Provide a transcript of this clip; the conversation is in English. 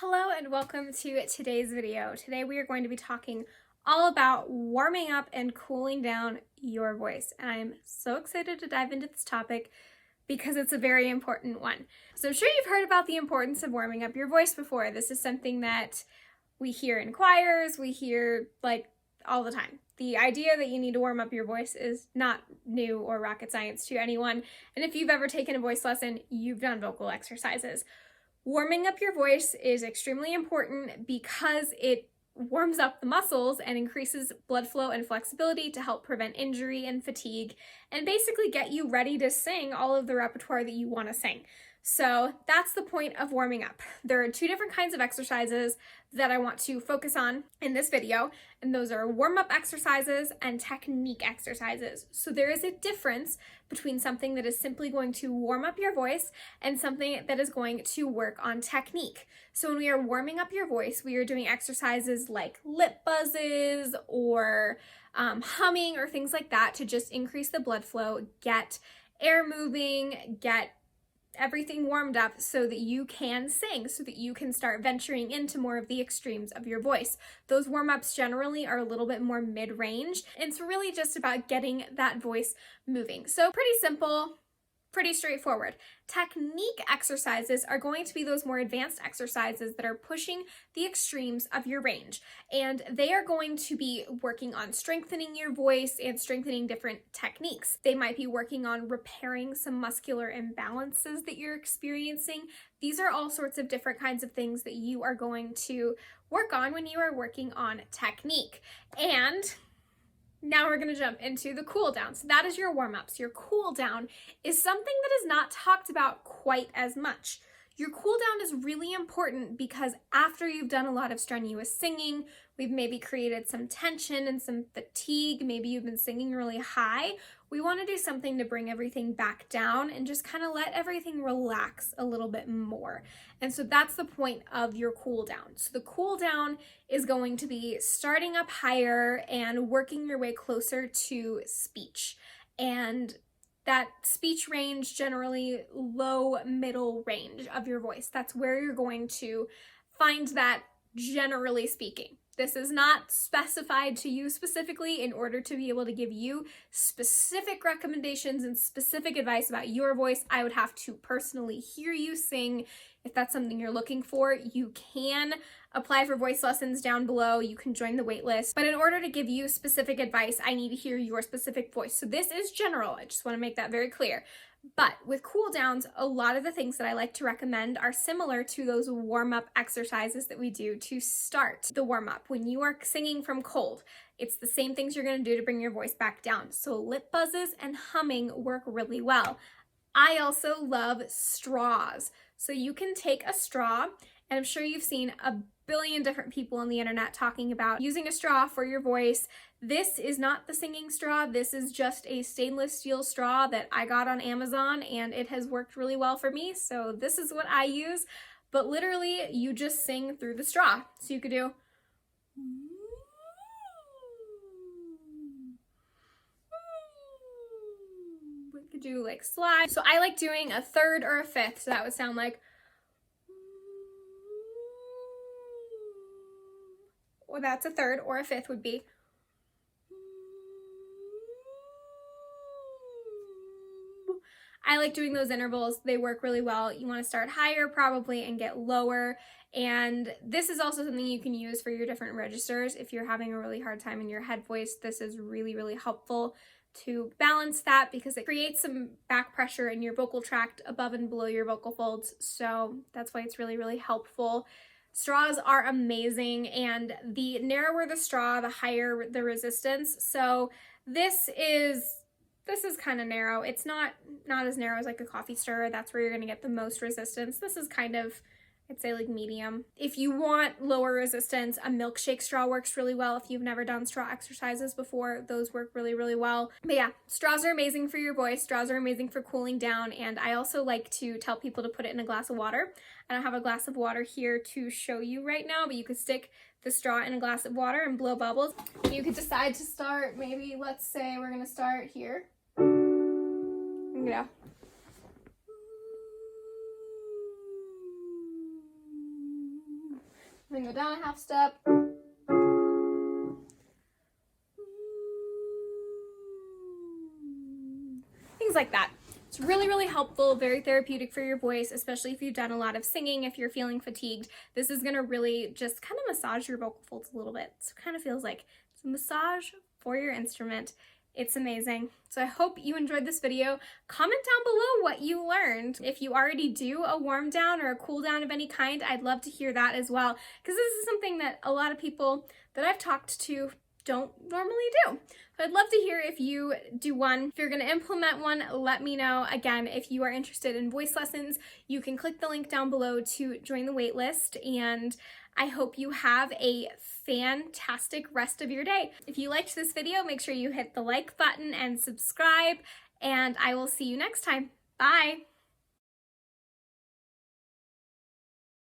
Hello and welcome to today's video. Today we are going to be talking all about warming up and cooling down your voice. And I'm so excited to dive into this topic because it's a very important one. So I'm sure you've heard about the importance of warming up your voice before. This is something that we hear in choirs, we hear like all the time. The idea that you need to warm up your voice is not new or rocket science to anyone. And if you've ever taken a voice lesson, you've done vocal exercises. Warming up your voice is extremely important because it warms up the muscles and increases blood flow and flexibility to help prevent injury and fatigue and basically get you ready to sing all of the repertoire that you want to sing. So that's the point of warming up. There are two different kinds of exercises that I want to focus on in this video, and those are warm-up exercises and technique exercises. So there is a difference between something that is simply going to warm up your voice and something that is going to work on technique. So when we are warming up your voice, we are doing exercises like lip buzzes or humming or things like that to just increase the blood flow, get air moving, get everything warmed up so that you can sing, so that you can start venturing into more of the extremes of your voice. Those warm-ups generally are a little bit more mid-range, and it's really just about getting that voice moving. So pretty simple, pretty straightforward. Technique exercises are going to be those more advanced exercises that are pushing the extremes of your range, and they are going to be working on strengthening your voice and strengthening different techniques. They might be working on repairing some muscular imbalances that you're experiencing. These are all sorts of different kinds of things that you are going to work on when you are working on technique. And now we're going to jump into the cool down. So that is your warm-ups. Your cool down is something that is not talked about quite as much. Your cool down is really important because after you've done a lot of strenuous singing, we've maybe created some tension and some fatigue, maybe you've been singing really high, we want to do something to bring everything back down and just kind of let everything relax a little bit more. And so that's the point of your cool down. So the cool down is going to be starting up higher and working your way closer to speech. And that speech range, generally low middle range of your voice. That's where you're going to find that, generally speaking. This is not specified to you specifically. In order to be able to give you specific recommendations and specific advice about your voice, I would have to personally hear you sing. If that's something you're looking for, you can apply for voice lessons down below. You can join the wait list. But in order to give you specific advice, I need to hear your specific voice. So this is general. I just want to make that very clear. But with cool downs, a lot of the things that I like to recommend are similar to those warm-up exercises that we do to start the warm-up. When you are singing from cold, it's the same things you're going to do to bring your voice back down. So lip buzzes and humming work really well. I also love straws. So you can take a straw, and I'm sure you've seen a billion different people on the internet talking about using a straw for your voice. This is not the singing straw. This is just a stainless steel straw that I got on Amazon, and it has worked really well for me. So this is what I use. But literally, you just sing through the straw. So you could do like slide. So I like doing a third or a fifth. So that would sound like, or that's a third, or a fifth would be. I like doing those intervals. They work really well. You want to start higher probably and get lower. And this is also something you can use for your different registers. If you're having a really hard time in your head voice, this is really, really helpful to balance that because it creates some back pressure in your vocal tract above and below your vocal folds. So that's why it's really, really helpful. Straws are amazing, and the narrower the straw, the higher the resistance. So this is kind of narrow. It's not as narrow as like a coffee stirrer. That's where you're going to get the most resistance. This is kind of, I'd say, like medium. If you want lower resistance, a milkshake straw works really well. If you've never done straw exercises before, those work really, really well. But yeah, straws are amazing for your voice. Straws are amazing for cooling down. And I also like to tell people to put it in a glass of water. I don't have a glass of water here to show you right now, but you could stick the straw in a glass of water and blow bubbles. You could decide to start, maybe let's say we're going to start here. Yeah. Then go down a half step. Things like that. It's really, really helpful, very therapeutic for your voice, especially if you've done a lot of singing, if you're feeling fatigued. This is gonna really just kind of massage your vocal folds a little bit. So it kind of feels like it's a massage for your instrument. It's amazing. So I hope you enjoyed this video. Comment down below what you learned. If you already do a warm down or a cool down of any kind, I'd love to hear that as well, because this is something that a lot of people that I've talked to don't normally do. So I'd love to hear if you do one. If you're gonna implement one, let me know. Again, if you are interested in voice lessons, you can click the link down below to join the wait list, and I hope you have a fantastic rest of your day. If you liked this video, make sure you hit the like button and subscribe, and I will see you next time. Bye.